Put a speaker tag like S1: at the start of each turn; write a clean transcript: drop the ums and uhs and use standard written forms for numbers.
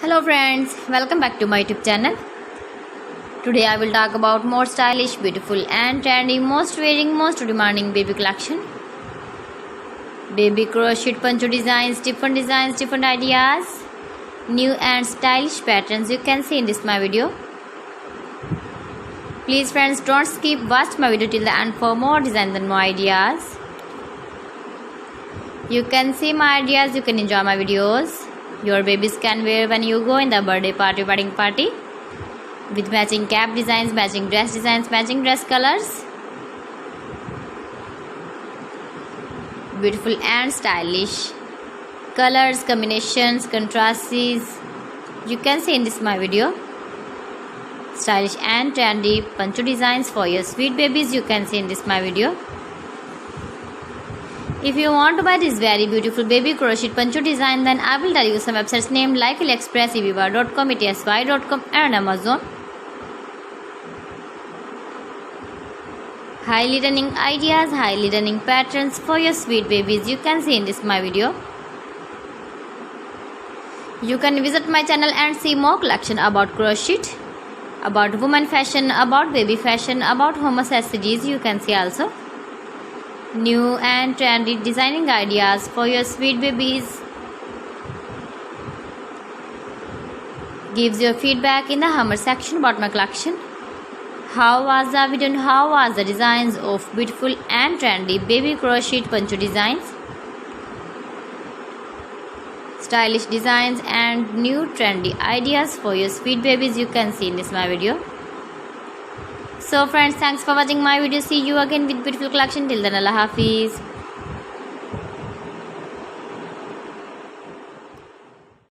S1: Hello friends, welcome back to my YouTube channel. Today I will talk about more stylish, beautiful and trendy, most wearing, most demanding baby collection. Baby crochet poncho designs, different ideas, new and stylish patterns you can see in this my video. Please friends, don't skip, watch my video till the end for more designs and more ideas. You can see my ideas, you can enjoy my videos. Your babies can wear when you go in the birthday party, wedding party, with matching cap designs, matching dress colors. Beautiful and stylish colors, combinations, contrasts you can see in this my video. Stylish and trendy poncho designs for your sweet babies you can see in this my video. If you want to buy this very beautiful baby crochet poncho design, then I will tell you some websites named like AliExpress, eBay.com, etsy.com and Amazon. Highly running ideas, highly running patterns for your sweet babies you can see in this my video. You can visit my channel and see more collection about crochet, about woman fashion, about baby fashion, about home accessories you can see also. New and trendy designing ideas for your sweet babies. Gives your feedback in the comment section about my collection. How was the video and how was the designs of beautiful and trendy baby crochet poncho designs? Stylish designs and new trendy ideas for your sweet babies you can see in this my video. So friends, thanks for watching my video. See you again with beautiful collection. Till then, Allah Hafiz.